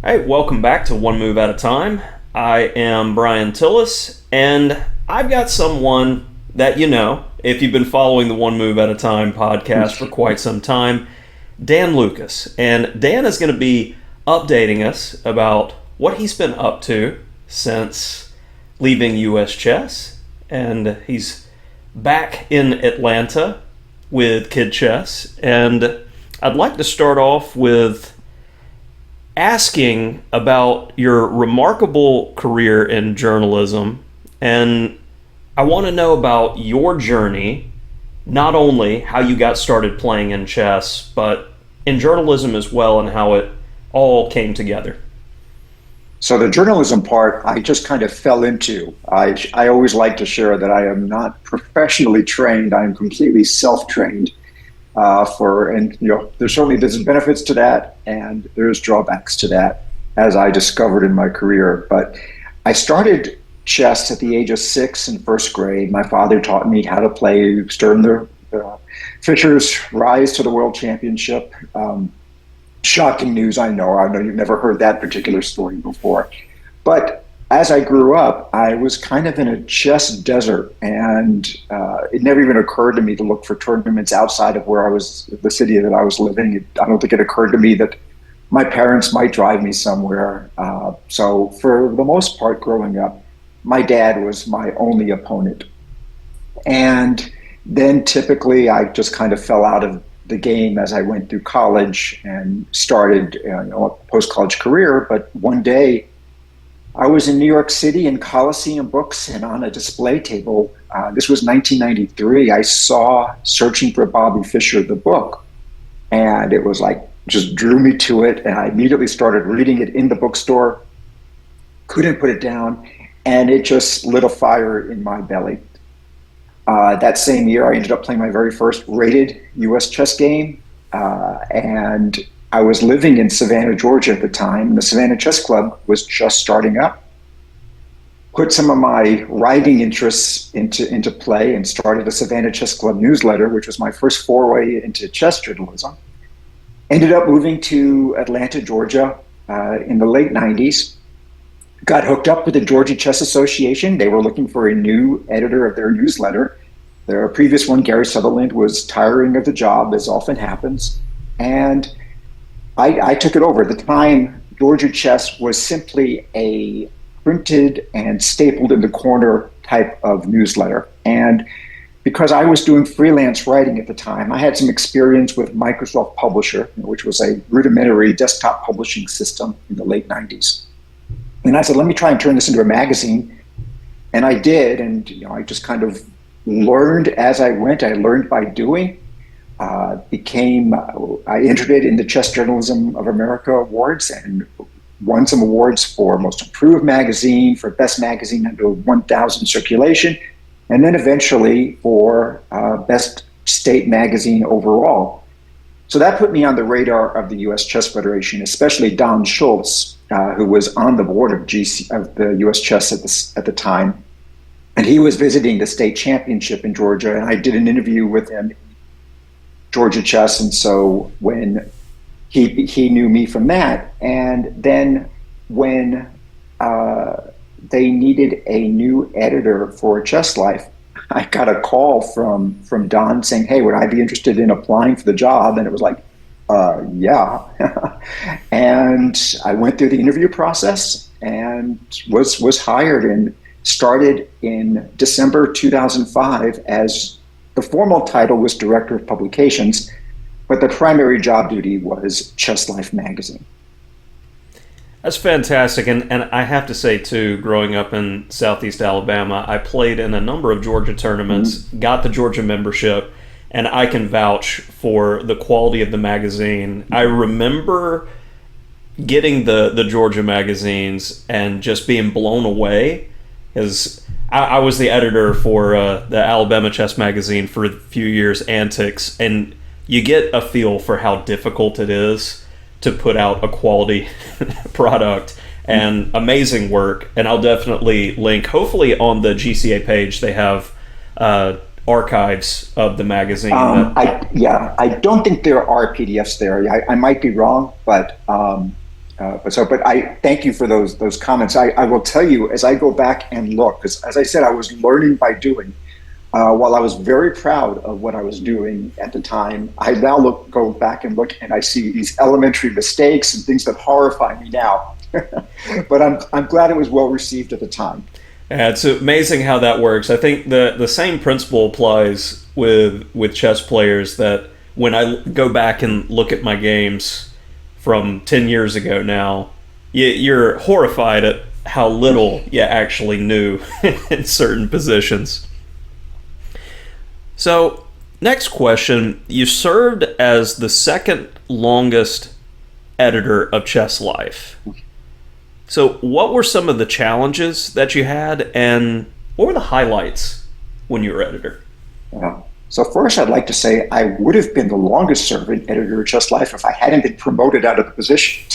Hey, welcome back to One Move at a Time. I am Brian Tillis, and I've got someone that you know, if you've been following the One Move at a Time podcast for quite some time, Dan Lucas. And Dan is going to be updating us about what he's been up to since leaving US Chess. And he's back in Atlanta with Kid Chess. And I'd like to start off with asking about your remarkable career in journalism, and I want to know about your journey, not only how you got started playing in chess, but in journalism as well, and how it all came together. So the journalism part, I just kind of fell into. I always like to share that I am not professionally trained. I am completely self-trained. There's benefits to that, and there's drawbacks to that, as I discovered in my career. But I started chess at the age of 6 in first grade. My father taught me how to play during the Fischer's rise to the world championship. Shocking news, I know. I know you've never heard that particular story before. But as I grew up, I was kind of in a chess desert, and it never even occurred to me to look for tournaments outside of where I was, the city that I was living. I don't think it occurred to me that my parents might drive me somewhere. So for the most part, growing up, my dad was my only opponent. And then typically I just kind of fell out of the game as I went through college and started a post-college career. But one day, I was in New York City in Coliseum Books, and on a display table, this was 1993, I saw Searching for Bobby Fischer, the book. And it was like, just drew me to it. And I immediately started reading it in the bookstore, couldn't put it down. And it just lit a fire in my belly. That same year, I ended up playing my very first rated US chess game. And I was living in Savannah, Georgia at the time, and the Savannah Chess Club was just starting up. Put some of my writing interests into play and started a Savannah Chess Club newsletter, which was my first foray into chess journalism. Ended up moving to Atlanta, Georgia in the late 90s. Got hooked up with the Georgia Chess Association. They were looking for a new editor of their newsletter. Their previous one, Gary Sutherland, was tiring of the job, as often happens. And I took it over. At the time, Georgia Chess was simply a printed and stapled in the corner type of newsletter. And because I was doing freelance writing at the time, I had some experience with Microsoft Publisher, which was a rudimentary desktop publishing system in the late 90s. And I said, let me try and turn this into a magazine. And I did. And I just kind of learned as I went. I learned by doing. I entered it in the Chess Journalism of America Awards and won some awards for Most Improved Magazine, for Best Magazine under 1,000 circulation, and then eventually for Best State Magazine overall. So that put me on the radar of the US Chess Federation, especially Don Schultz, who was on the board of the US Chess at the time. And he was visiting the state championship in Georgia, and I did an interview with him, Georgia Chess, and so when he knew me from that, and then when they needed a new editor for Chess Life, I got a call from Don saying, "Hey, would I be interested in applying for the job?" And it was like, yeah. And I went through the interview process and was hired and started in December 2005 as the formal title was Director of Publications, but the primary job duty was Chess Life magazine. That's fantastic, and I have to say, too, growing up in Southeast Alabama, I played in a number of Georgia tournaments, got the Georgia membership, and I can vouch for the quality of the magazine. I remember getting the Georgia magazines and just being blown away, because I was the editor for the Alabama Chess Magazine for a few years, Antics, and you get a feel for how difficult it is to put out a quality product, and amazing work. And I'll definitely link, hopefully on the GCA page, they have archives of the magazine. I don't think there are PDFs there. I might be wrong, but But I thank you for those comments. I will tell you, as I go back and look, because as I said, I was learning by doing. While I was very proud of what I was doing at the time, I now go back and look, and I see these elementary mistakes and things that horrify me now. But I'm glad it was well received at the time. Yeah, it's amazing how that works. I think the same principle applies with chess players, that when I go back and look at my games from 10 years ago now, you're horrified at how little you actually knew in certain positions. So, next question. You served as the second longest editor of Chess Life. So, what were some of the challenges that you had, and what were the highlights when you were editor? So first, I'd like to say I would have been the longest serving editor of Chess Life if I hadn't been promoted out of the position.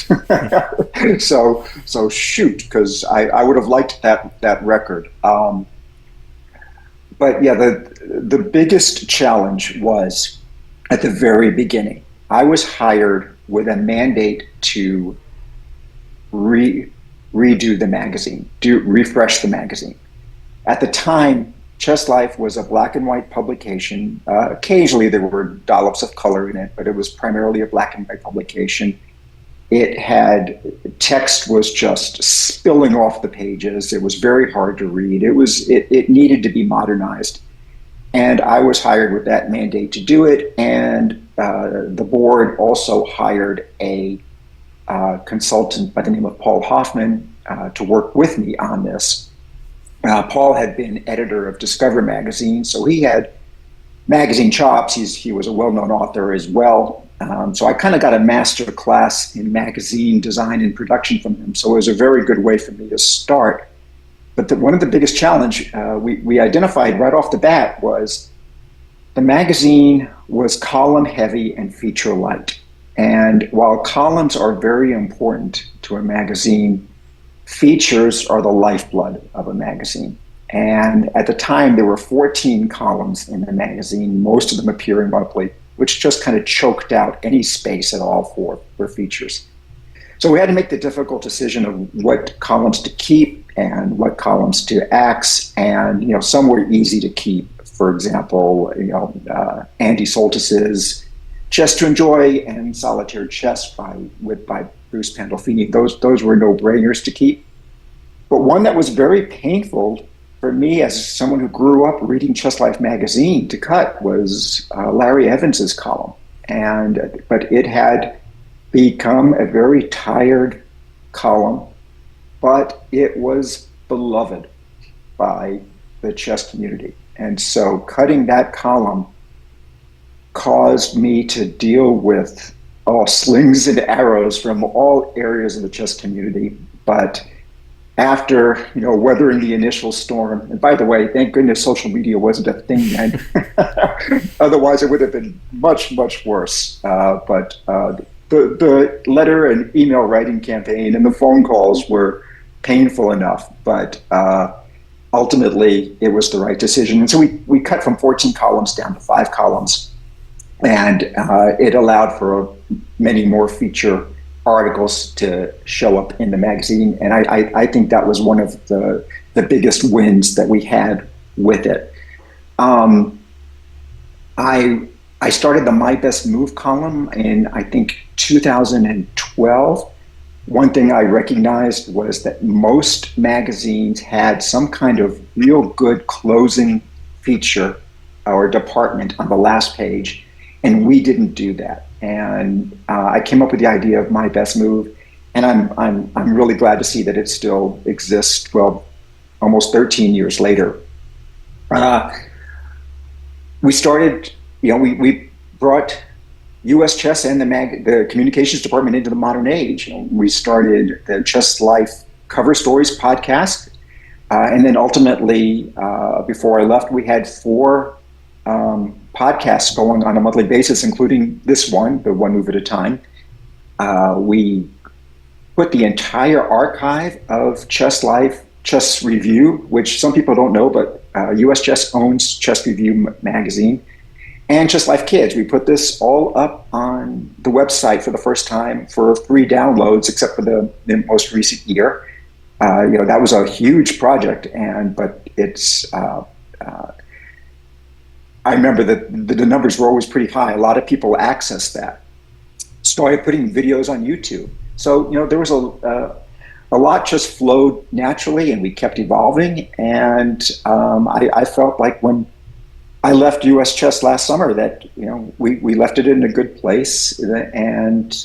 so shoot, because I would have liked that record. But yeah, the biggest challenge was at the very beginning. I was hired with a mandate to redo the magazine, refresh the magazine. At the time, Chess Life was a black and white publication. Occasionally there were dollops of color in it, but it was primarily a black and white publication. Text was just spilling off the pages. It was very hard to read. It needed to be modernized. And I was hired with that mandate to do it. And the board also hired a consultant by the name of Paul Hoffman to work with me on this. Paul had been editor of Discover magazine, so he had magazine chops. He was a well-known author as well. So I kind of got a master class in magazine design and production from him. So it was a very good way for me to start. But one of the biggest challenge we identified right off the bat was the magazine was column heavy and feature light. And while columns are very important to a magazine, features are the lifeblood of a magazine. And at the time, there were 14 columns in the magazine, most of them appearing monthly, which just kind of choked out any space at all for features. So we had to make the difficult decision of what columns to keep and what columns to axe. And some were easy to keep. For example, Andy Soltis's Chess to Enjoy and Solitaire Chess by Bruce Pandolfini. Those were no-brainers to keep. But one that was very painful for me as someone who grew up reading Chess Life magazine to cut was Larry Evans's column. But it had become a very tired column, but it was beloved by the chess community. And so cutting that column caused me to deal with slings and arrows from all areas of the chess community. But after weathering the initial storm, and by the way, thank goodness social media wasn't a thing then. Otherwise, it would have been much, much worse. But the letter and email writing campaign and the phone calls were painful enough. But ultimately, it was the right decision. And so we cut from 14 columns down to 5 columns. And it allowed for many more feature articles to show up in the magazine. And I think that was one of the biggest wins that we had with it. I started the My Best Move column in, I think, 2012. One thing I recognized was that most magazines had some kind of real good closing feature or department on the last page. And we didn't do that. And I came up with the idea of My Best Move, and I'm really glad to see that it still exists. Well, almost 13 years later, we started. We brought U.S. Chess and the communications department into the modern age. We started the Chess Life Cover Stories podcast, and then ultimately, before I left, we had 4. Podcasts going on a monthly basis, including this one, the One Move at a Time. We put the entire archive of Chess Life, Chess Review, which some people don't know, but US Chess owns Chess Review magazine. and Just Life Kids. We put this all up on the website for the first time for free downloads, except for the most recent year. That was a huge project, but it's. I remember that the numbers were always pretty high. A lot of people accessed that. Started putting videos on YouTube. So there was a lot just flowed naturally, and we kept evolving. And I felt like when I left US Chess last summer that we left it in a good place and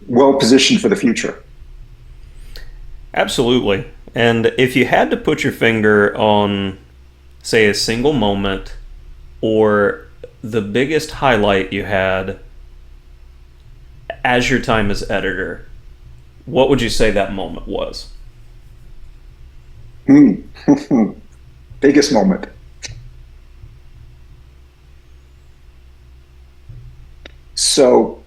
well positioned for the future. Absolutely. And if you had to put your finger on, say, a single moment or the biggest highlight you had as your time as editor, what would you say that moment was? Biggest moment. So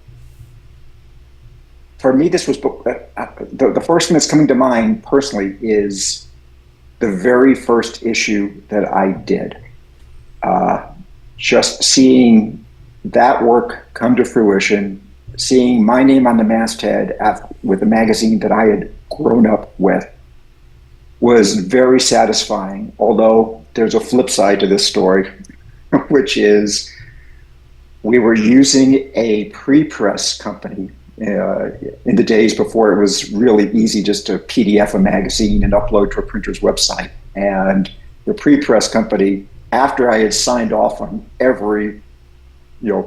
for me, this was the first thing that's coming to mind personally is the very first issue that I did. Just seeing that work come to fruition, seeing my name on the masthead with the magazine that I had grown up with was very satisfying. Although there's a flip side to this story, which is we were using a pre-press company in the days before it was really easy just to PDF a magazine and upload to a printer's website. And the pre-press company, after I had signed off on every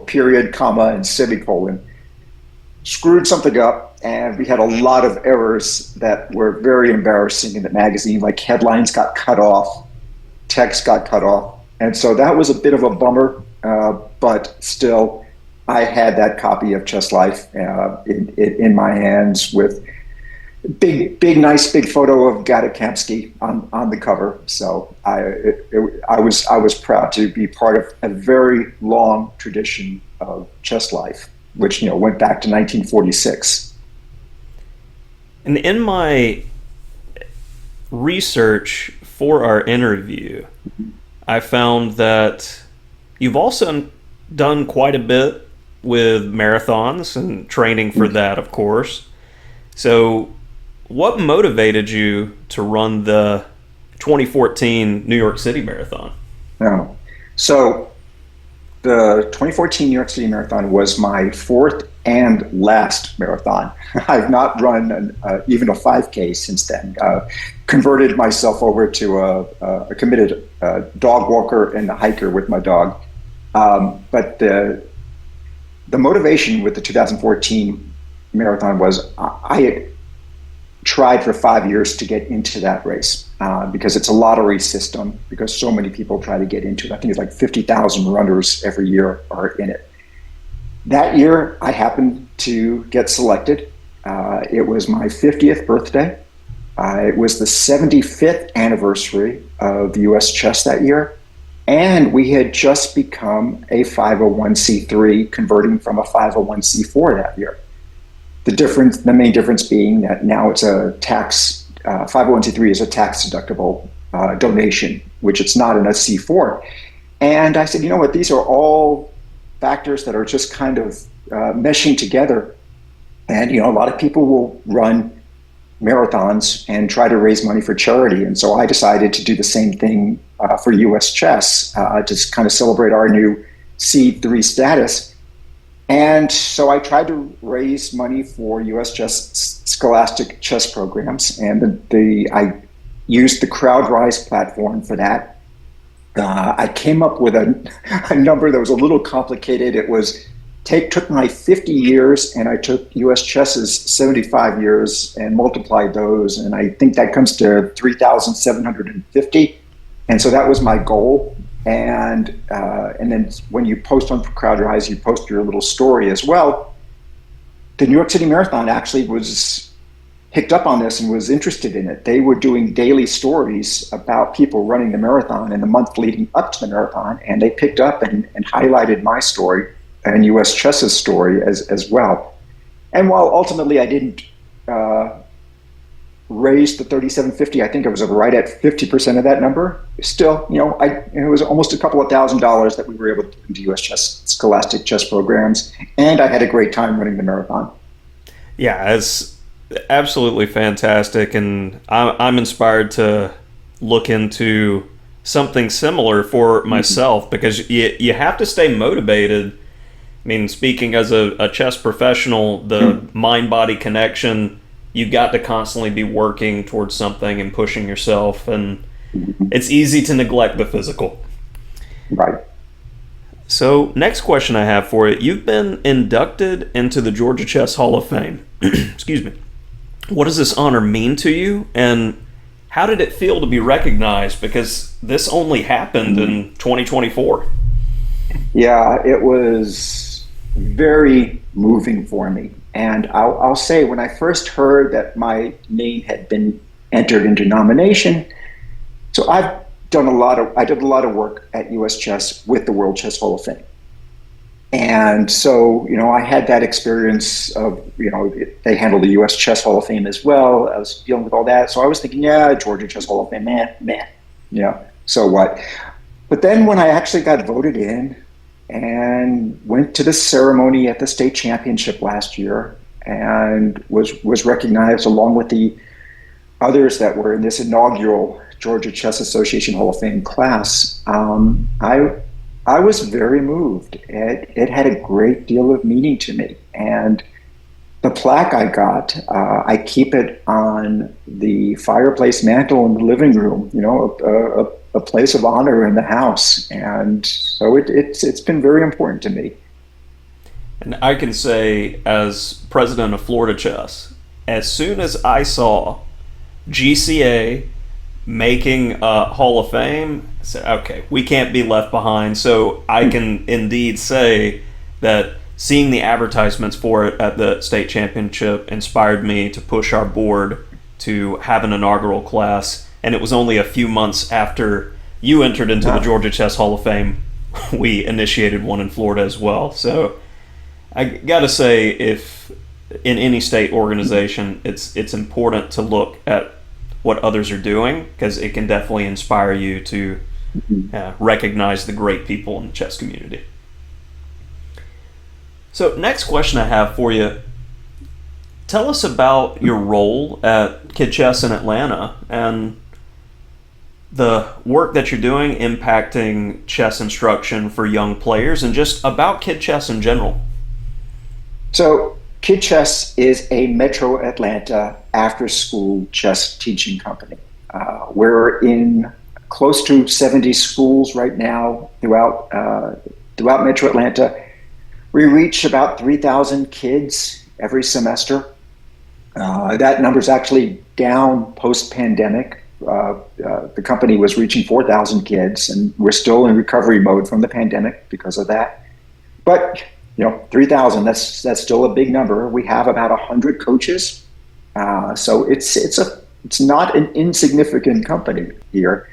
period, comma, and semicolon, screwed something up, and we had a lot of errors that were very embarrassing in the magazine, like headlines got cut off, text got cut off. And so that was a bit of a bummer, but still, I had that copy of Chess Life in my hands with nice big photo of Gadakamsky on the cover. So I was proud to be part of a very long tradition of Chess Life, which went back to 1946. And in my research for our interview, I found that you've also done quite a bit with marathons and training for that, of course. So what motivated you to run the 2014 New York City Marathon? So the 2014 New York City Marathon was my fourth and last marathon. I've not run even a 5K since then. Converted myself over to a committed dog walker and a hiker with my dog. But the motivation with the 2014 marathon was I had tried for 5 years to get into that race because it's a lottery system, because so many people try to get into it. I think it's like 50,000 runners every year are in it. That year, I happened to get selected. It was my 50th birthday. It was the 75th anniversary of US Chess that year. And we had just become a 501c3, converting from a 501c4 that year. The main difference being that now it's a tax, 501c3 is a tax deductible donation, which it's not in a C4. And I said, you know what, these are all factors that are just kind of meshing together. And, a lot of people will run marathons and try to raise money for charity. And so I decided to do the same thing for US Chess, to kind of celebrate our new C3 status. And so I tried to raise money for US Chess scholastic chess programs, and I used the CrowdRise platform for that. I came up with a number that was a little complicated. It was took my 50 years and I took US Chess's 75 years and multiplied those, and I think that comes to 3,750. And so that was my goal. And then when you post on CrowdRise, you post your little story as well. The New York City Marathon actually was picked up on this and was interested in it. They were doing daily stories about people running the marathon in the month leading up to the marathon, and they picked up and highlighted my story and US Chess's story as well. And while ultimately I didn't raised the 3750. I think it was right at 50% of that number. Still, it was almost a couple of $1,000s that we were able to put into U.S. chess, scholastic chess programs, and I had a great time running the marathon. Yeah, it's absolutely fantastic, and I'm inspired to look into something similar for myself because you have to stay motivated. I mean, speaking as a chess professional, the mind-body connection, you got to constantly be working towards something and pushing yourself, and it's easy to neglect the physical. Right. So, next question I have for you. You've been inducted into the Georgia Chess Hall of Fame. Excuse me. What does this honor mean to you, and how did it feel to be recognized? Because this only happened in 2024. Yeah, it was very moving for me. And I'll say, when I first heard that my name had been entered into nomination, so I did a lot of work at US Chess with the World Chess Hall of Fame. And so, I had that experience of, they handled the US Chess Hall of Fame as well. I was dealing with all that. So I was thinking, yeah, Georgia Chess Hall of Fame, man, so what? But then when I actually got voted in and went to the ceremony at the state championship last year and was recognized along with the others that were in this inaugural Georgia Chess Association Hall of Fame class, I was very moved. It had a great deal of meaning to me. And the plaque I got, I keep it on the fireplace mantle in the living room, a place of honor in the house. And so it's been very important to me. And I can say, as president of Florida Chess, as soon as I saw GCA making a Hall of Fame, I said, okay, we can't be left behind. So I can indeed say that seeing the advertisements for it at the state championship inspired me to push our board to have an inaugural class. And it was only a few months after you entered into the Georgia Chess Hall of Fame, we initiated one in Florida as well. So I gotta say, if in any state organization, it's important to look at what others are doing, because it can definitely inspire you to recognize the great people in the chess community. So next question I have for you, tell us about your role at Kid Chess in Atlanta and the work that you're doing impacting chess instruction for young players, and just about Kid Chess in general. So Kid Chess is a Metro Atlanta after-school chess teaching company. We're in close to 70 schools right now throughout Metro Atlanta. We reach about 3,000 kids every semester. That number's actually down post-pandemic. The company was reaching 4,000 kids, and we're still in recovery mode from the pandemic because of that. But 3,000, that's still a big number. We have about 100 coaches. So it's not an insignificant company here.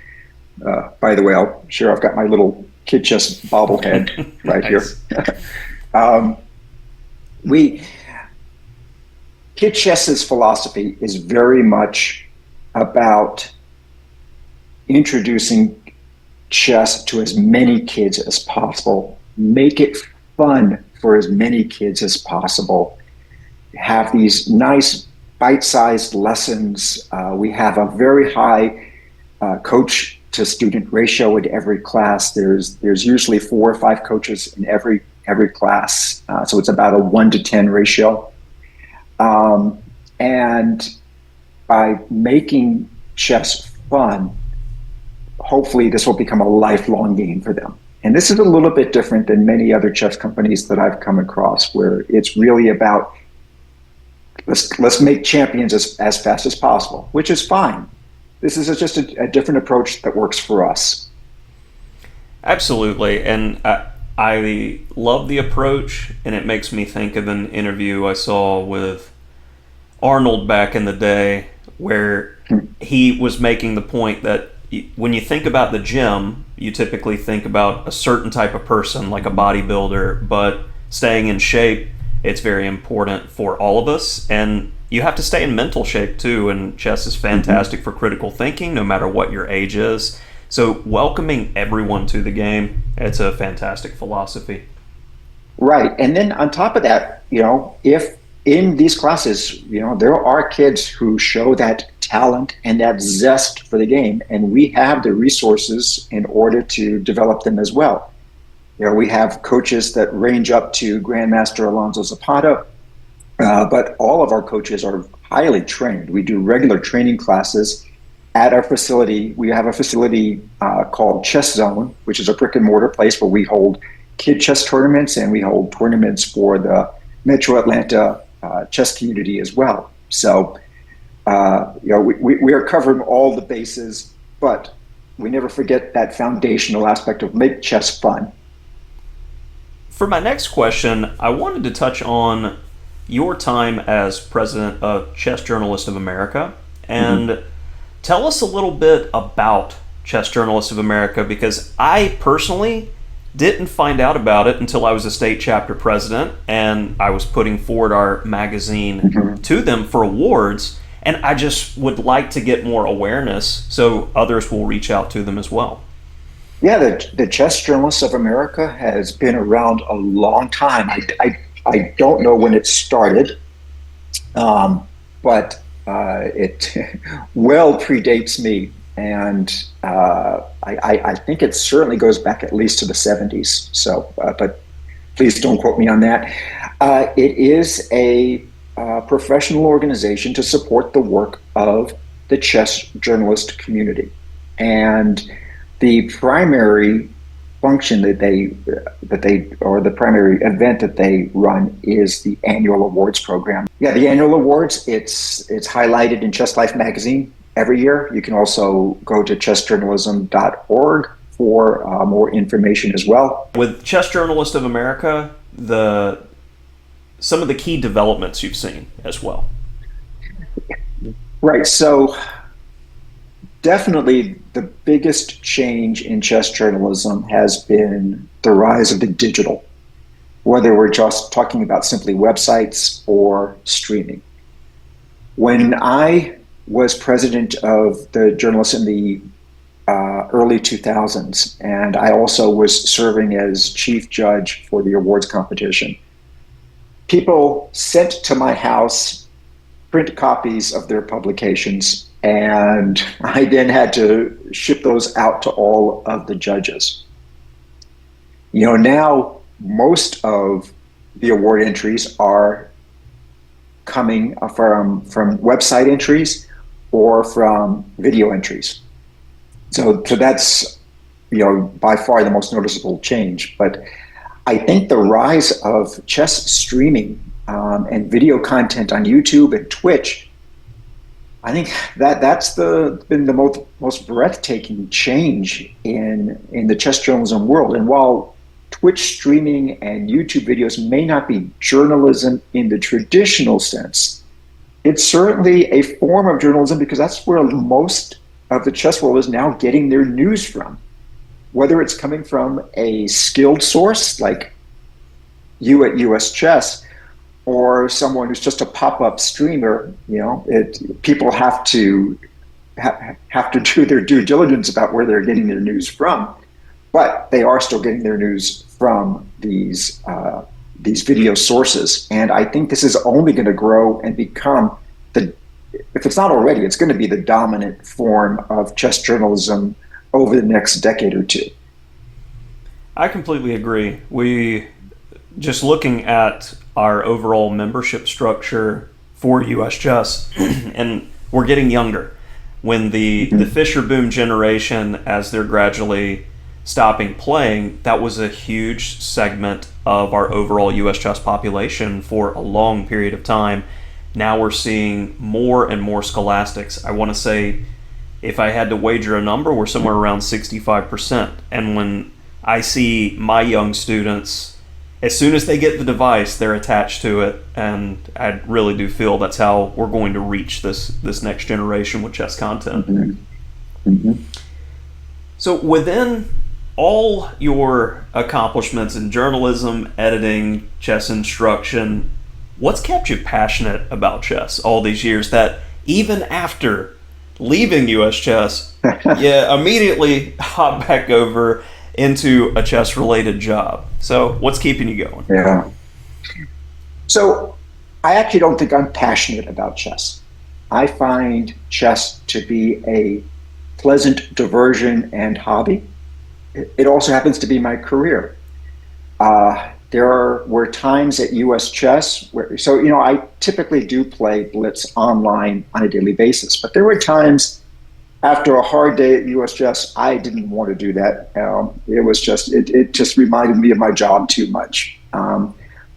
By the way, I'll share I've got my little Kid Chess bobblehead right here. Kid Chess's philosophy is very much about introducing chess to as many kids as possible. Make it fun for as many kids as possible. Have these nice bite-sized lessons. We have a very high coach to student ratio in every class. There's usually 4 or 5 coaches in every class. So it's about a 1-to-10 ratio. And by making chess fun, hopefully this will become a lifelong game for them. And this is a little bit different than many other chess companies that I've come across, where it's really about let's make champions as fast as possible, which is fine. This is just a different approach that works for us. Absolutely. And I love the approach, and it makes me think of an interview I saw with Arnold back in the day, where he was making the point that when you think about the gym, you typically think about a certain type of person, like a bodybuilder, but staying in shape It's very important for all of us, and you have to stay in mental shape too, and chess is fantastic for critical thinking no matter what your age is. So welcoming everyone to the game, it's a fantastic philosophy. Right. And then on top of that, if in these classes, there are kids who show that talent and that zest for the game, and we have the resources in order to develop them as well. We have coaches that range up to Grandmaster Alonso Zapata, but all of our coaches are highly trained. We do regular training classes at our facility. We have a facility called Chess Zone, which is a brick and mortar place where we hold kid chess tournaments, and we hold tournaments for the Metro Atlanta chess community as well. So, we are covering all the bases, but we never forget that foundational aspect of make chess fun. For my next question, I wanted to touch on your time as president of Chess Journalists of America, and tell us a little bit about Chess Journalists of America, because I personally didn't find out about it until I was a state chapter president, and I was putting forward our magazine to them for awards, and I just would like to get more awareness so others will reach out to them as well. Yeah, the Chess Journalists of America has been around a long time. I don't know when it started, but it well predates me. And I think it certainly goes back at least to the 70s. So, but please don't quote me on that. It is a professional organization to support the work of the chess journalist community. And the primary function that they or the primary event that they run is the annual awards program. Yeah, the annual awards, it's highlighted in Chess Life magazine every year. You can also go to chessjournalism.org for more information as well. With Chess Journalist of America, some of the key developments you've seen as well. Right. So definitely the biggest change in chess journalism has been the rise of the digital, whether we're just talking about simply websites or streaming. When I was president of the Journalists in the early 2000s, and I also was serving as chief judge for the awards competition, people sent to my house print copies of their publications, and I then had to ship those out to all of the judges. Now most of the award entries are coming from website entries or from video entries. So that's by far the most noticeable change. But I think the rise of chess streaming and video content on YouTube and Twitch, I think that's been the most breathtaking change in the chess journalism world. And while Twitch streaming and YouTube videos may not be journalism in the traditional sense, it's certainly a form of journalism, because that's where most of the chess world is now getting their news from. Whether it's coming from a skilled source like you at US Chess, or someone who's just a pop-up streamer, people have to do their due diligence about where they're getting their news from, but they are still getting their news from these video sources. And I think this is only going to grow and become if it's not already, it's going to be the dominant form of chess journalism over the next decade or two. I completely agree. We just looking at our overall membership structure for US Chess, and we're getting younger. When the Fisher Boom generation, as they're gradually stopping playing, that was a huge segment of our overall US Chess population for a long period of time. Now we're seeing more and more scholastics. I want to say, if I had to wager a number, we're somewhere around 65%. And when I see my young students, as soon as they get the device, they're attached to it, and I really do feel that's how we're going to reach this next generation with chess content. So within all your accomplishments in journalism, editing, chess instruction, What's kept you passionate about chess all these years that even after leaving US Chess, you immediately hop back over into a chess related job? So, what's keeping you going? Yeah. So I actually don't think I'm passionate about chess. I find chess to be a pleasant diversion and hobby. It also happens to be my career. Were times at US Chess where, so, I typically do play Blitz online on a daily basis, but there were times after a hard day at US Chess, I didn't want to do that. It just reminded me of my job too much.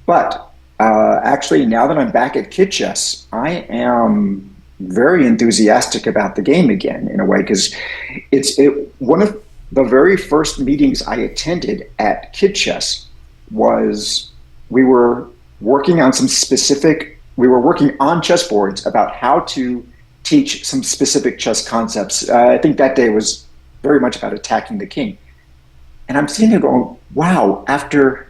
But actually, now that I'm back at Kid Chess, I am very enthusiastic about the game again in a way, because one of the very first meetings I attended at Kid Chess was we were working on chessboards about how to teach some specific chess concepts. I think that day was very much about attacking the king. And I'm sitting there going, wow, after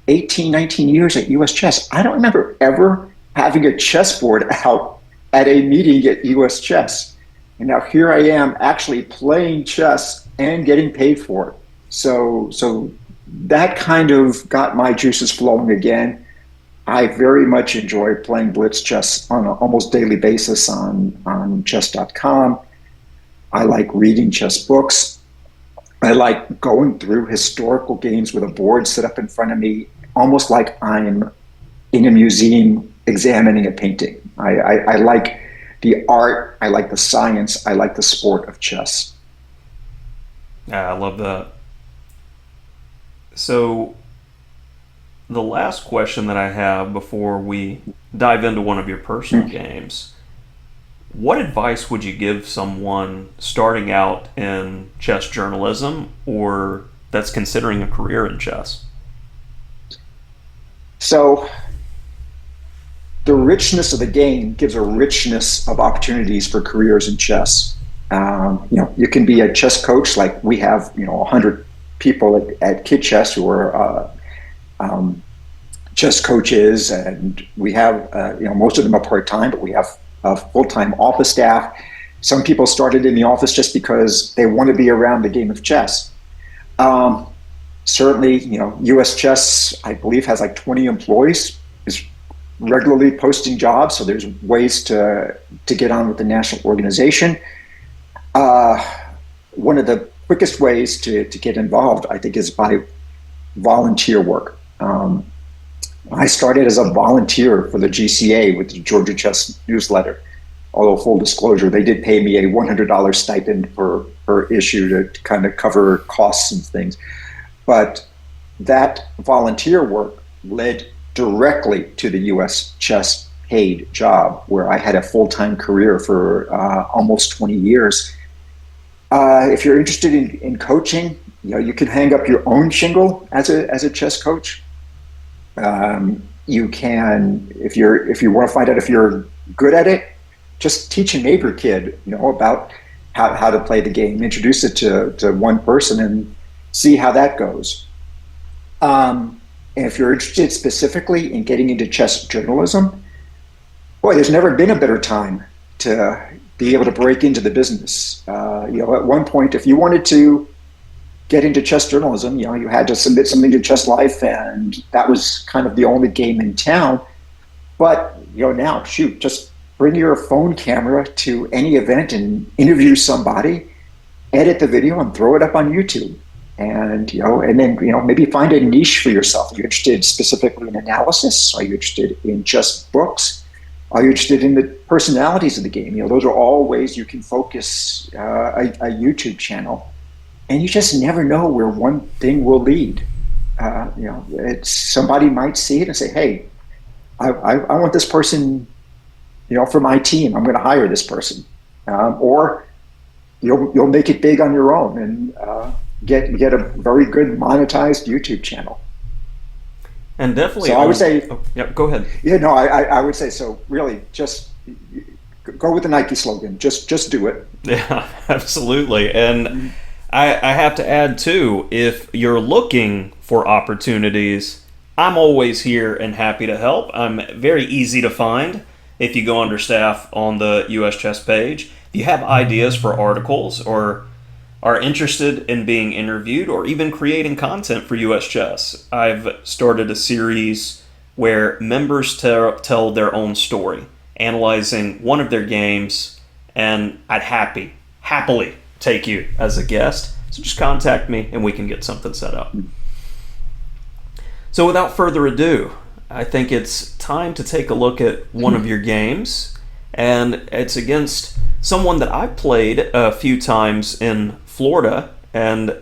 18, 19 years at US Chess, I don't remember ever having a chessboard out at a meeting at US Chess. And now here I am actually playing chess and getting paid for it. So that kind of got my juices flowing again. I very much enjoy playing blitz chess on an almost daily basis on chess.com. I like reading chess books. I like going through historical games with a board set up in front of me, almost like I'm in a museum examining a painting. I like the art, I like the science, I like the sport of chess. Yeah, I love that. So, the last question that I have before we dive into one of your personal games, what advice would you give someone starting out in chess journalism or that's considering a career in chess? So, the richness of the game gives a richness of opportunities for careers in chess. You can be a chess coach, like we have, 100 people at Kid Chess who are chess coaches, and we have, most of them are part-time, but we have a full-time office staff. Some people started in the office just because they want to be around the game of chess. Certainly, US Chess, I believe, has like 20 employees, is regularly posting jobs, so there's ways to get on with the national organization. One of the quickest ways to get involved, I think, is by volunteer work. I started as a volunteer for the GCA with the Georgia Chess newsletter. Although, full disclosure, they did pay me a $100 stipend per issue to kind of cover costs and things. But that volunteer work led directly to the US Chess paid job, where I had a full-time career for almost 20 years. If you're interested in coaching, you can hang up your own shingle as a chess coach. You can, if you want to find out if you're good at it, just teach a neighbor kid, about how to play the game. Introduce it to one person and see how that goes. And if you're interested specifically in getting into chess journalism, boy, there's never been a better time to be able to break into the business. At one point, if you wanted to get into chess journalism, you had to submit something to Chess Life, and that was kind of the only game in town. But now, shoot, just bring your phone camera to any event and interview somebody, edit the video, and throw it up on YouTube. And and then maybe find a niche for yourself. Are you interested specifically in analysis? Are you interested in just books? Are you interested in the personalities of the game? Those are all ways you can focus a YouTube channel. And you just never know where one thing will lead. Somebody might see it and say, "Hey, I want this person, for my team. I'm going to hire this person," or you'll make it big on your own and get a very good monetized YouTube channel. And definitely, so I would say, yeah, go ahead. Yeah, no, I would say so. Really, just go with the Nike slogan. Just do it. Yeah, absolutely. And I have to add too, if you're looking for opportunities, I'm always here and happy to help. I'm very easy to find if you go under staff on the US Chess page. If you have ideas for articles or are interested in being interviewed or even creating content for US Chess, I've started a series where members tell their own story, analyzing one of their games, and I'd happily take you as a guest. So just contact me and we can get something set up. So without further ado, I think it's time to take a look at one of your games, and it's against someone that I played a few times in Florida, and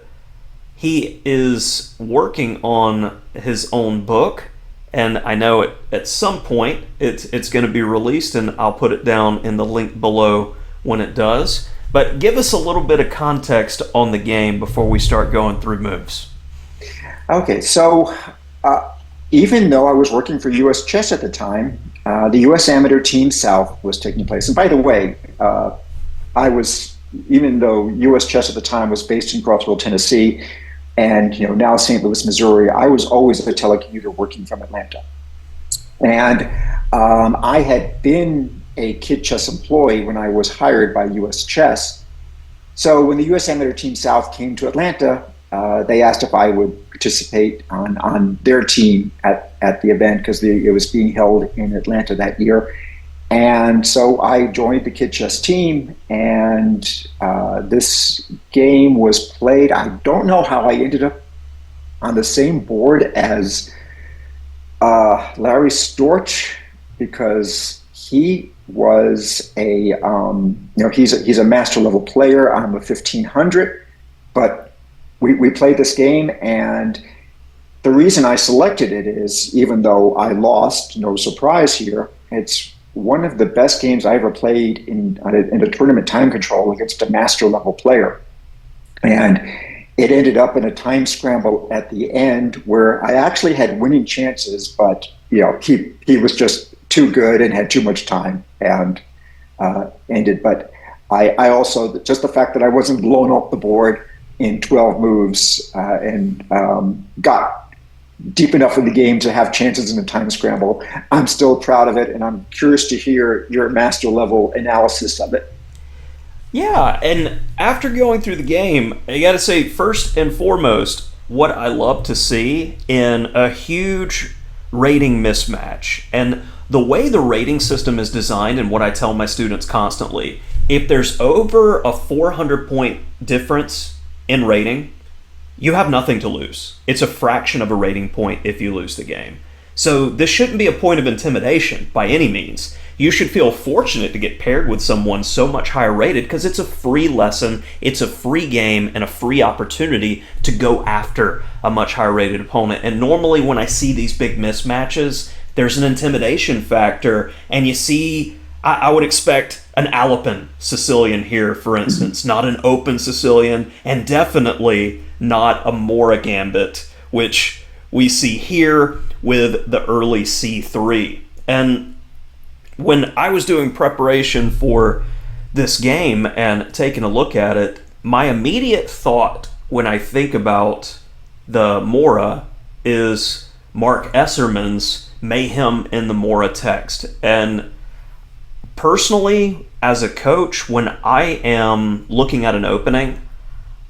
he is working on his own book, and I know at some point it's going to be released, and I'll put it down in the link below when it does. But give us a little bit of context on the game before we start going through moves. Okay, so even though I was working for US Chess at the time, the US Amateur Team South was taking place. And by the way, even though US Chess at the time was based in Crossville, Tennessee, and now St. Louis, Missouri, I was always a telecommuter working from Atlanta. And I had been a Kid Chess employee when I was hired by US Chess. So when the US Amateur Team South came to Atlanta, they asked if I would participate on their team at the event, because it was being held in Atlanta that year. And so I joined the Kid Chess team, and this game was played. I don't know how I ended up on the same board as Larry Storch, because he was he's a master level player. I'm a 1500, but we played this game, and the reason I selected it is, even though I lost, no surprise here, it's one of the best games I ever played in a tournament time control against a master level player. And it ended up in a time scramble at the end where I actually had winning chances, but he was just too good and had too much time and ended. But I also, just the fact that I wasn't blown off the board in 12 moves and got deep enough in the game to have chances in a time scramble, I'm still proud of it, and I'm curious to hear your master level analysis of it. Yeah, and after going through the game, I gotta say, first and foremost, what I love to see in a huge rating mismatch, and the way the rating system is designed, and what I tell my students constantly, if there's over a 400-point difference in rating, you have nothing to lose. It's a fraction of a rating point if you lose the game. So this shouldn't be a point of intimidation by any means. You should feel fortunate to get paired with someone so much higher rated, because it's a free lesson, it's a free game, and a free opportunity to go after a much higher rated opponent. And normally when I see these big mismatches, there's an intimidation factor, and you see, I would expect an Alapin Sicilian here, for instance, not an open Sicilian, and definitely not a Morra Gambit, which we see here with the early C3. And when I was doing preparation for this game and taking a look at it, my immediate thought when I think about the Morra is Mark Esserman's Mayhem in the Morra text. And personally, as a coach, when I am looking at an opening,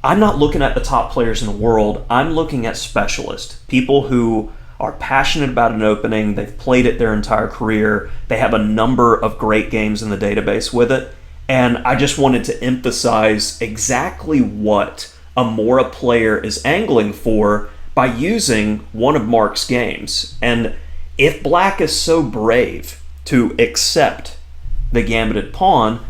I'm not looking at the top players in the world. I'm looking at specialists, people who are passionate about an opening. They've played it their entire career. They have a number of great games in the database with it. And I just wanted to emphasize exactly what a Morra player is angling for by using one of Mark's games. And if Black is so brave to accept the gambited pawn,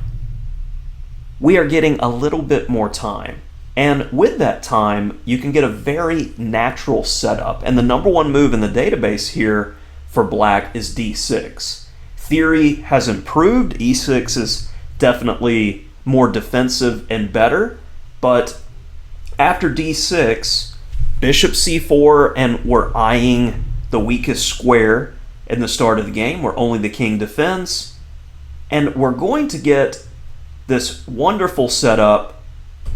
we are getting a little bit more time. And with that time, you can get a very natural setup. And the number one move in the database here for Black is d6. Theory has improved. e6 is definitely more defensive and better. But after d6, bishop c4, and we're eyeing the weakest square in the start of the game where only the king defends. And we're going to get this wonderful setup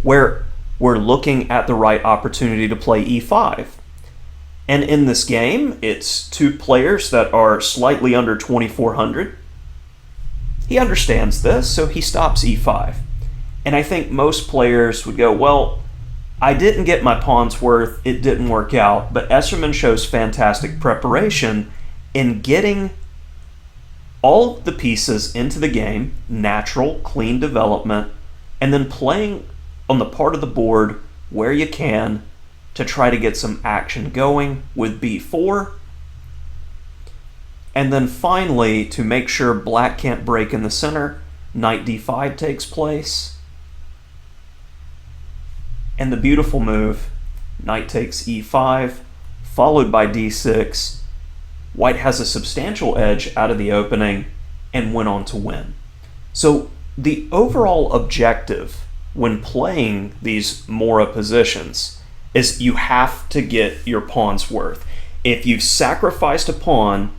where we're looking at the right opportunity to play e5. And in this game, it's two players that are slightly under 2,400. He understands this, so he stops e5. And I think most players would go, well, I didn't get my pawn's worth, it didn't work out, but Esserman shows fantastic preparation in getting all of the pieces into the game, natural, clean development, and then playing on the part of the board where you can to try to get some action going with b4. And then finally, to make sure black can't break in the center, knight d5 takes place. And the beautiful move, knight takes e5, followed by d6. White has a substantial edge out of the opening and went on to win. So the overall objective when playing these Morra positions is you have to get your pawn's worth. If you've sacrificed a pawn,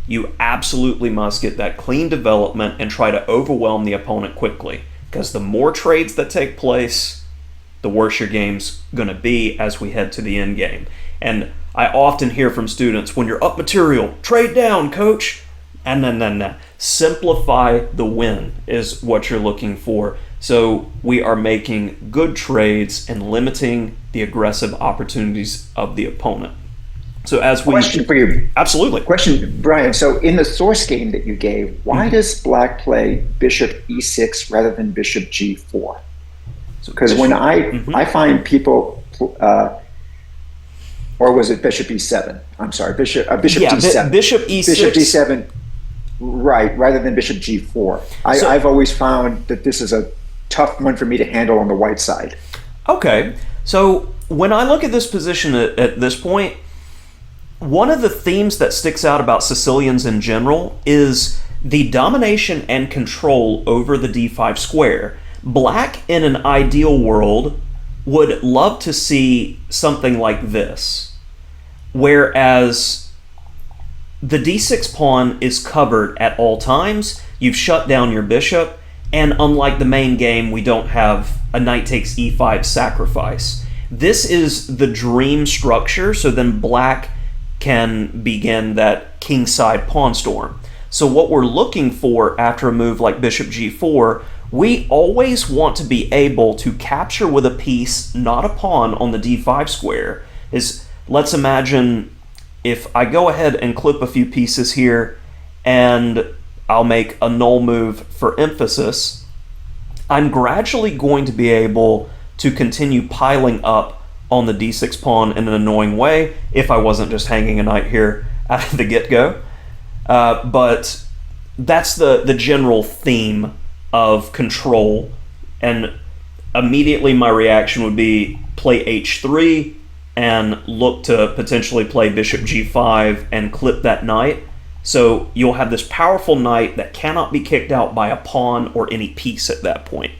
you absolutely must get that clean development and try to overwhelm the opponent quickly, because the more trades that take place, the worse your game's going to be as we head to the end game. And I often hear from students, when you're up material, trade down, coach. And then simplify the win is what you're looking for. So we are making good trades and limiting the aggressive opportunities of the opponent. So as we question for you, absolutely question, Brian. So in the source game that you gave, why does black play bishop e6 rather than bishop g4? Because when I find people, or was it bishop e7? I'm sorry, bishop d7. Bishop e6. Bishop d7, right, rather than bishop g4. I've always found that this is a tough one for me to handle on the white side. Okay, so when I look at this position at this point, one of the themes that sticks out about Sicilians in general is the domination and control over the d5 square. Black, in an ideal world, would love to see something like this, whereas the d6 pawn is covered at all times. You've shut down your bishop, and unlike the main game, we don't have a knight takes e5 sacrifice. This is the dream structure, so then black can begin that kingside pawn storm. So what we're looking for after a move like bishop g4, we always want to be able to capture with a piece, not a pawn, on the d5 square. Let's imagine if I go ahead and clip a few pieces here and I'll make a null move for emphasis, I'm gradually going to be able to continue piling up on the d6 pawn in an annoying way if I wasn't just hanging a knight here out of the get-go. But that's the general theme of control, and immediately my reaction would be play h3 and look to potentially play bishop g5 and clip that knight. So you'll have this powerful knight that cannot be kicked out by a pawn or any piece at that point.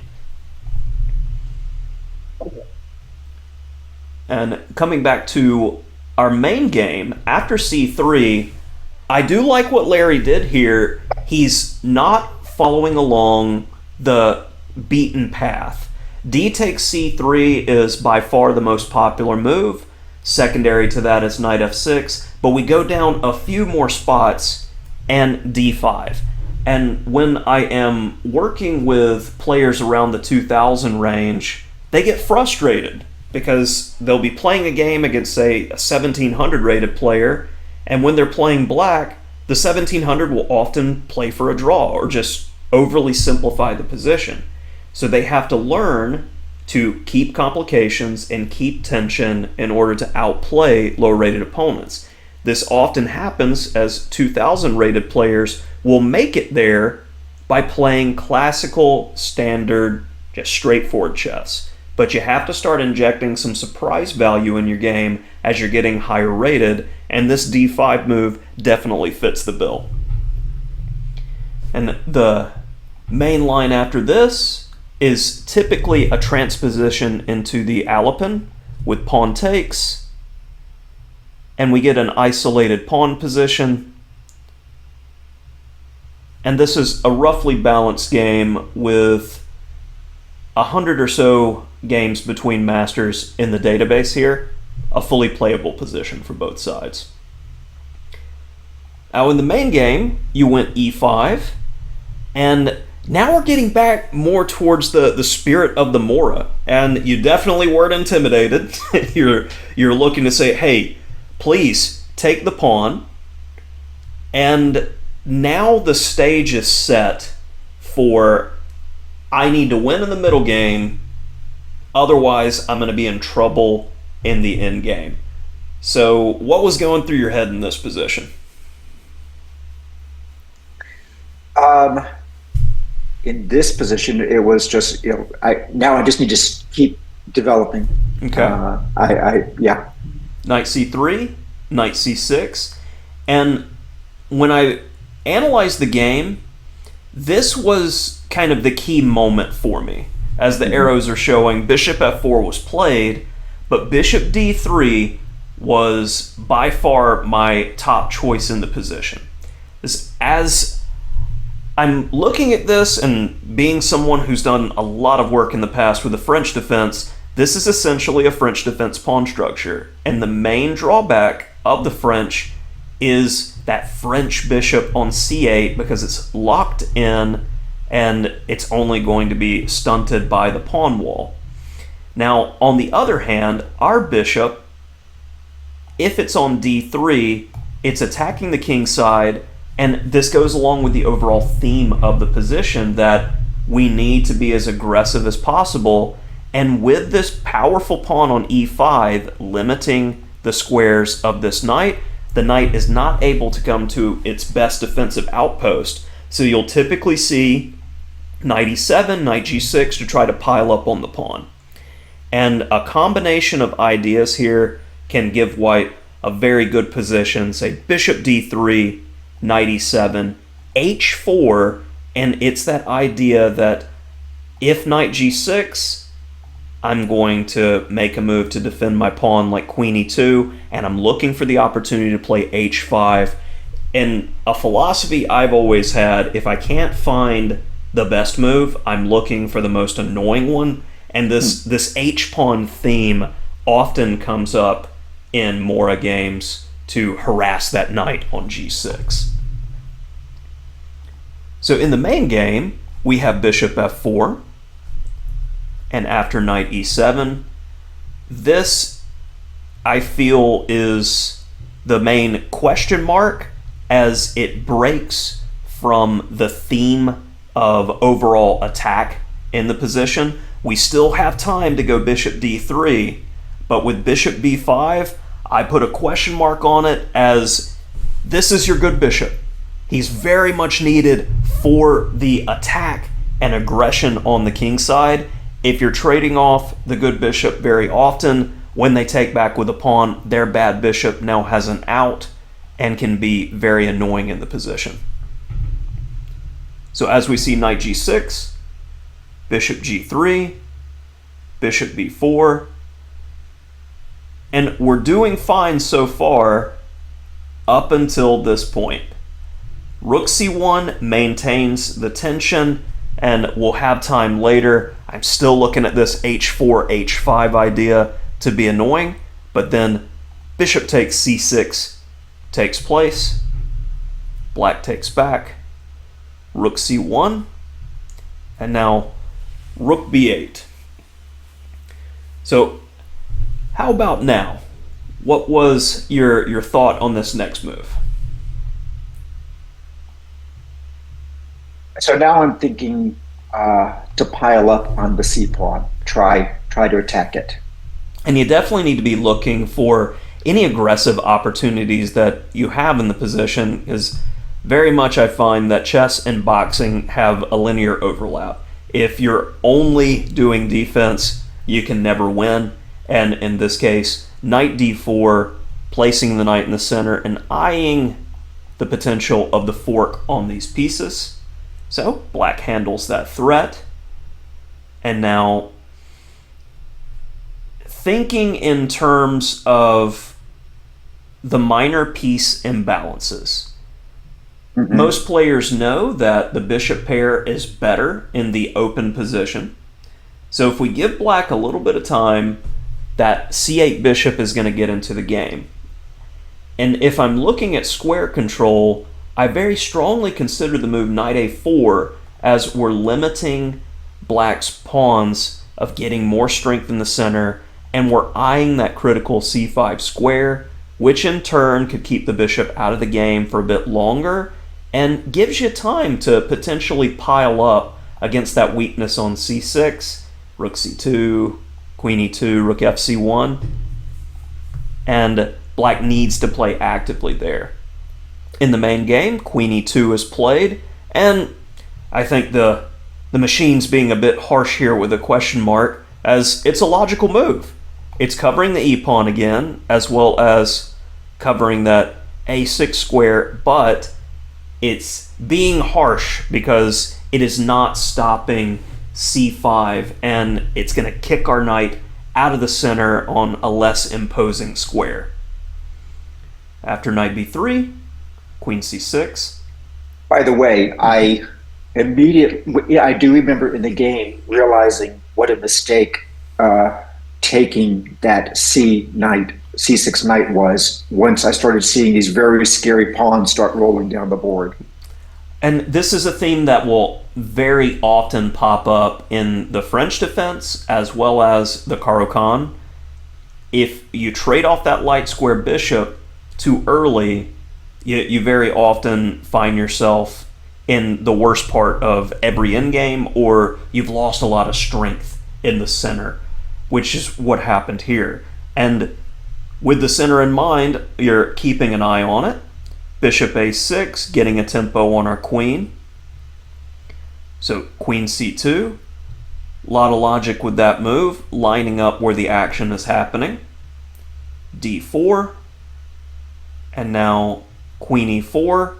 And coming back to our main game, after c3, I do like what Larry did here. He's not following along the beaten path. D takes c3 is by far the most popular move. Secondary to that is knight f6, but we go down a few more spots and d5. And when I am working with players around the 2000 range, they get frustrated because they'll be playing a game against, say, a 1700 rated player, and when they're playing black, the 1700 will often play for a draw or just overly simplify the position. So they have to learn to keep complications and keep tension in order to outplay low-rated opponents. This often happens as 2000 rated players will make it there by playing classical, standard, just straightforward chess. But you have to start injecting some surprise value in your game as you're getting higher rated, and this d5 move definitely fits the bill. And the main line after this is typically a transposition into the Alapin with pawn takes, and we get an isolated pawn position. And this is a roughly balanced game with 100 or so games between masters in the database here. a fully playable position for both sides. Now in the main game, you went e5, and now we're getting back more towards the spirit of the Morra, and you definitely weren't intimidated. You're looking to say, hey, please take the pawn, and now the stage is set for I need to win in the middle game, otherwise I'm going to be in trouble in the end game. So what was going through your head in this position? In this position, it was just, I just need to keep developing. Okay. Yeah. Knight c3, knight c6, and when I analyzed the game, this was kind of the key moment for me. As the arrows are showing, bishop f4 was played, but bishop d3 was by far my top choice in the position. As I'm looking at this, and being someone who's done a lot of work in the past with the French defense, this is essentially a French defense pawn structure. And the main drawback of the French is that French bishop on c8, because it's locked in and it's only going to be stunted by the pawn wall. Now, on the other hand, our bishop, if it's on d3, it's attacking the king side. And this goes along with the overall theme of the position, that we need to be as aggressive as possible. And with this powerful pawn on e5 limiting the squares of this knight, the knight is not able to come to its best defensive outpost. So you'll typically see knight e7, knight g6 to try to pile up on the pawn. And a combination of ideas here can give white a very good position. Say bishop d3, knight e7, h4, and it's that idea that if knight g6, I'm going to make a move to defend my pawn like queen e2, and I'm looking for the opportunity to play h5. And a philosophy I've always had, if I can't find the best move, I'm looking for the most annoying one, and this h-pawn theme often comes up in Morra games to harass that knight on g6. So in the main game, we have bishop f4, and after knight e7, this, I feel, is the main question mark, as it breaks from the theme of overall attack in the position. We still have time to go bishop d3, but with bishop b5, I put a question mark on it, as this is your good bishop. He's very much needed for the attack and aggression on the king side. If you're trading off the good bishop very often, when they take back with a pawn, their bad bishop now has an out and can be very annoying in the position. So as we see knight g6, bishop g3, bishop b4, and we're doing fine so far up until this point. Rook c1 maintains the tension, and we'll have time later. I'm still looking at this h4, h5 idea to be annoying, but then bishop takes c6 takes place, black takes back, rook c1, and now rook b8. So how about now? What was your thought on this next move? So now I'm thinking to pile up on the c-pawn, try to attack it. And you definitely need to be looking for any aggressive opportunities that you have in the position, because very much I find that chess and boxing have a linear overlap. If you're only doing defense, you can never win. And in this case, knight d4, placing the knight in the center and eyeing the potential of the fork on these pieces. So black handles that threat. And now, thinking in terms of the minor piece imbalances. Mm-hmm. Most players know that the bishop pair is better in the open position. So if we give black a little bit of time, that c8 bishop is going to get into the game. And if I'm looking at square control, I very strongly consider the move knight a4, as we're limiting black's pawns of getting more strength in the center, and we're eyeing that critical c5 square, which in turn could keep the bishop out of the game for a bit longer and gives you time to potentially pile up against that weakness on c6, rook c2, queen e2, rook fc1, and black needs to play actively there. In the main game, queen e2 is played, and I think the machine's being a bit harsh here with a question mark, as it's a logical move. It's covering the e-pawn again, as well as covering that a6 square, but it's being harsh because it is not stopping c5, and it's going to kick our knight out of the center on a less imposing square. After knight b3, queen c6. By the way, I do remember in the game realizing what a mistake taking that c6 knight was once I started seeing these very scary pawns start rolling down the board. And this is a theme that will very often pop up in the French defense as well as the Caro-Kann. If you trade off that light square bishop too early, you very often find yourself in the worst part of every endgame, or you've lost a lot of strength in the center, which is what happened here. And with the center in mind, you're keeping an eye on it. Bishop a6, getting a tempo on our queen. So queen c2, a lot of logic with that move, lining up where the action is happening. d4, and now queen e4.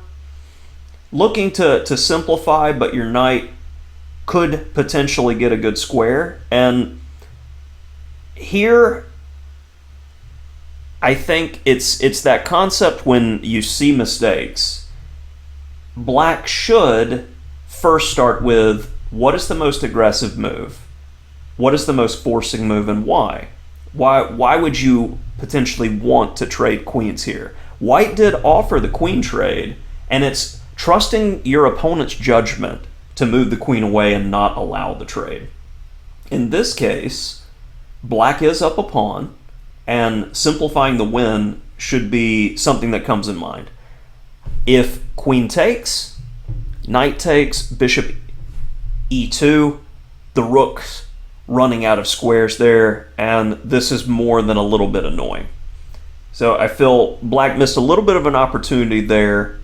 Looking to simplify, but your knight could potentially get a good square. And here, I think it's that concept when you see mistakes. Black should first start with, what is the most aggressive move? What is the most forcing move, and why? Why would you potentially want to trade queens here? White did offer the queen trade, and it's trusting your opponent's judgment to move the queen away and not allow the trade. In this case, black is up a pawn, and simplifying the win should be something that comes in mind. If queen takes, knight takes, bishop e2, the rook's running out of squares there, and this is more than a little bit annoying. So I feel black missed a little bit of an opportunity there,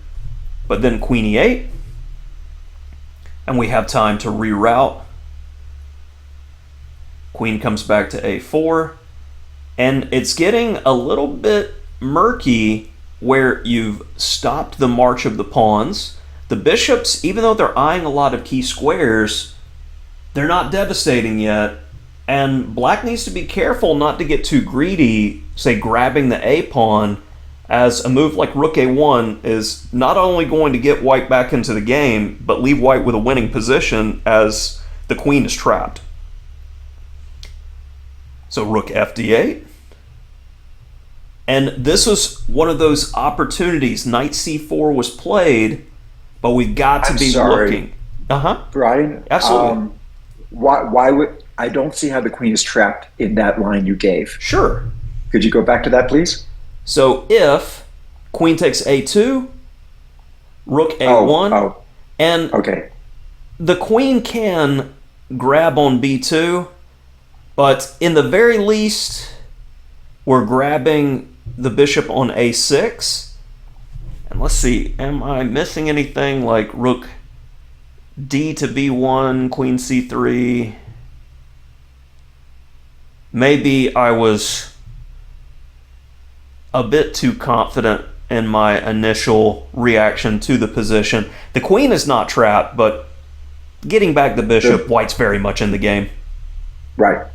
but then queen e8, and we have time to reroute. Queen comes back to a4, and it's getting a little bit murky where you've stopped the march of the pawns. The bishops, even though they're eyeing a lot of key squares, they're not devastating yet, and black needs to be careful not to get too greedy, say grabbing the a pawn, as a move like rook a1 is not only going to get white back into the game, but leave white with a winning position as the queen is trapped. So rook fd8. And this was one of those opportunities. Knight c4 was played, but we've got to be looking. Brian? Absolutely. Why would I don't see how the queen is trapped in that line you gave. Sure. Could you go back to that, please? So if queen takes a2, rook a1, and okay, the queen can grab on b2, but in the very least, we're grabbing the bishop on a6. And let's see, am I missing anything like rook d to b1, queen c3? Maybe I was a bit too confident in my initial reaction to the position. The queen is not trapped, but getting back the bishop, white's very much in the game. Right.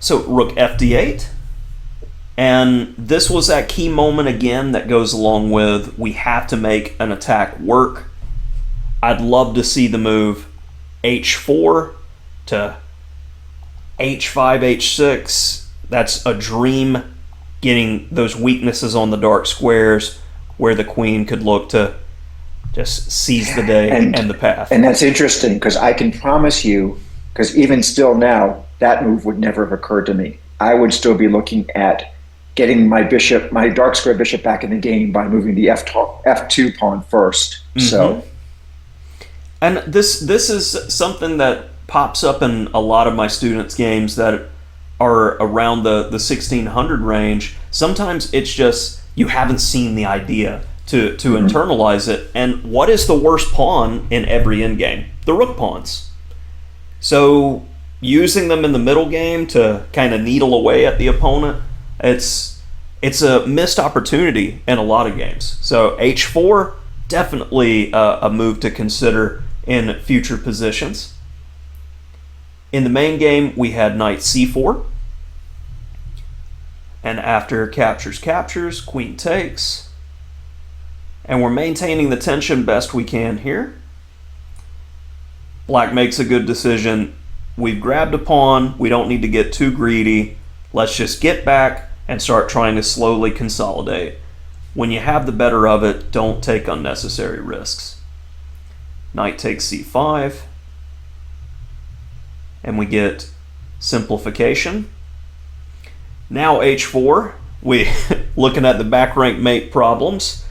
So rook fd8, and this was that key moment again that goes along with we have to make an attack work. I'd love to see the move h4 to h5, h6, that's a dream, getting those weaknesses on the dark squares where the queen could look to just seize the day and the path. And that's interesting because I can promise you, because even still now, that move would never have occurred to me. I would still be looking at getting my bishop, my dark square bishop, back in the game by moving the f2 pawn first. Mm-hmm. So, and this is something that pops up in a lot of my students' games that are around the 1600 range. Sometimes it's just you haven't seen the idea to internalize it. And what is the worst pawn in every endgame? The rook pawns. So using them in the middle game to kind of needle away at the opponent, it's a missed opportunity in a lot of games. So h4, definitely a move to consider in future positions. In the main game, we had knight c4. And after captures, queen takes. And we're maintaining the tension best we can here. Black makes a good decision. We've grabbed a pawn. We don't need to get too greedy. Let's just get back and start trying to slowly consolidate. When you have the better of it, don't take unnecessary risks. Knight takes c5. And we get simplification. Now h4. We looking at the back rank mate problems.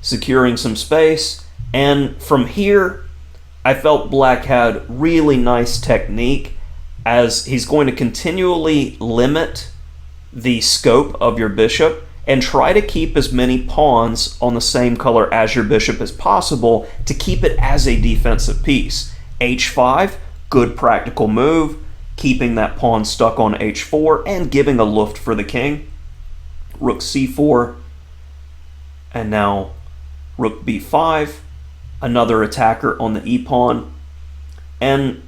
Securing some space, and from here I felt black had really nice technique, as he's going to continually limit the scope of your bishop and try to keep as many pawns on the same color as your bishop as possible to keep it as a defensive piece. h5, good practical move, keeping that pawn stuck on h4 and giving a luft for the king. Rook c4, and now rook b5, another attacker on the e-pawn, and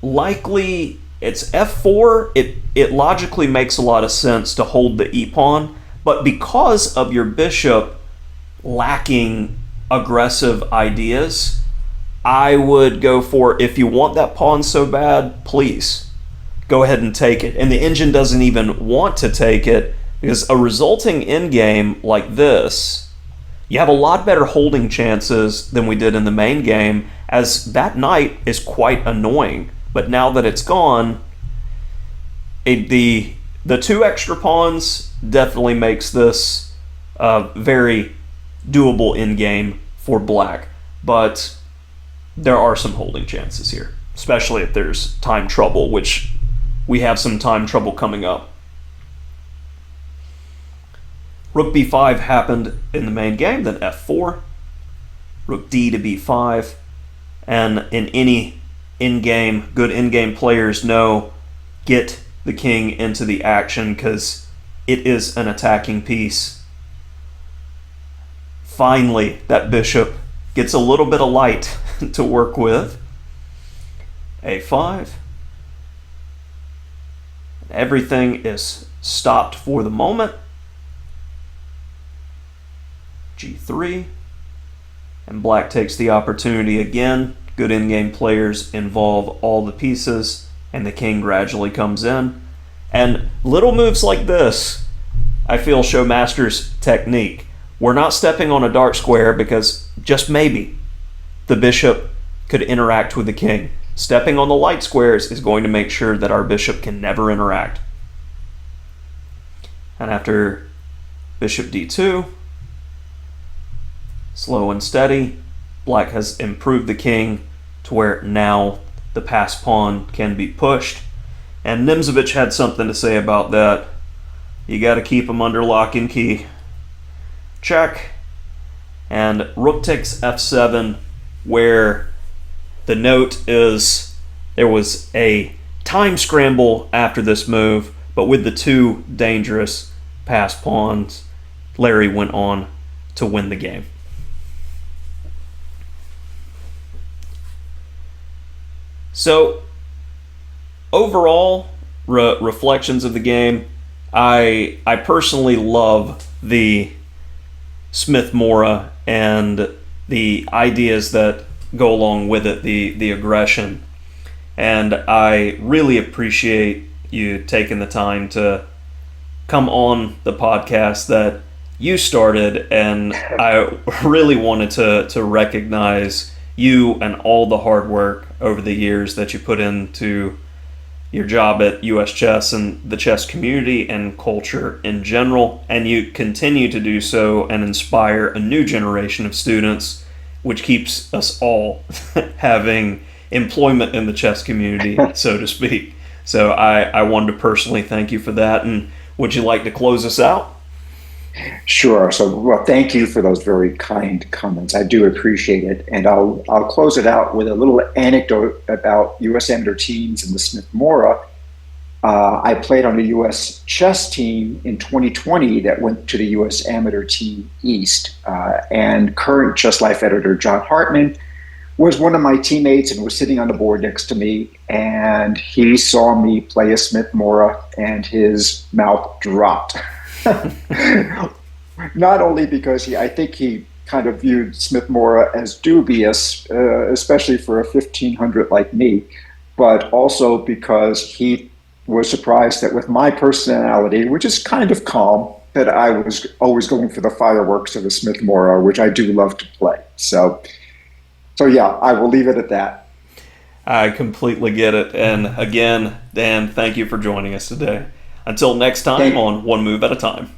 likely it's f4. It logically makes a lot of sense to hold the e-pawn, but because of your bishop lacking aggressive ideas, I would go for, if you want that pawn so bad, please go ahead and take it. And the engine doesn't even want to take it, because a resulting endgame like this, you have a lot better holding chances than we did in the main game, as that knight is quite annoying. But now that it's gone, the two extra pawns definitely makes this a very doable endgame for black. But there are some holding chances here, especially if there's time trouble, which we have some time trouble coming up. Rook b5 happened in the main game, then f4, rook d to b5, and in any in-game, good in-game players know, get the king into the action because it is an attacking piece. Finally, that bishop gets a little bit of light to work with. a5. Everything is stopped for the moment. g3, and black takes the opportunity again. Good in-game players involve all the pieces, and the king gradually comes in. And little moves like this, I feel, show master's technique. We're not stepping on a dark square because just maybe the bishop could interact with the king. Stepping on the light squares is going to make sure that our bishop can never interact. And after bishop d2, slow and steady, black has improved the king to where now the passed pawn can be pushed. And Nimzovich had something to say about that. You got to keep him under lock and key. Check. And rook takes f7, where the note is there was a time scramble after this move, but with the two dangerous passed pawns, Larry went on to win the game. So, overall, reflections of the game, I personally love the Smith-Morra and the ideas that go along with it, the aggression. And I really appreciate you taking the time to come on the podcast that you started, and I really wanted to recognize you and all the hard work over the years that you put into your job at US Chess and the chess community and culture in general, and you continue to do so and inspire a new generation of students, which keeps us all having employment in the chess community, so to speak. So I wanted to personally thank you for that, and would you like to close us out? Sure. So, well, thank you for those very kind comments. I do appreciate it, and I'll close it out with a little anecdote about U.S. amateur teams and the Smith Morra. I played on a U.S. chess team in 2020 that went to the U.S. Amateur Team East, and current Chess Life editor John Hartman was one of my teammates and was sitting on the board next to me, and he saw me play a Smith Morra, and his mouth dropped. Not only because I think he kind of viewed Smith Morra as dubious, especially for a 1500 like me, but also because he was surprised that with my personality, which is kind of calm, that I was always going for the fireworks of a Smith Morra, which I do love to play. So yeah, I will leave it at that. I completely get it. And again, Dan, thank you for joining us today. Until next time on One Move at a Time.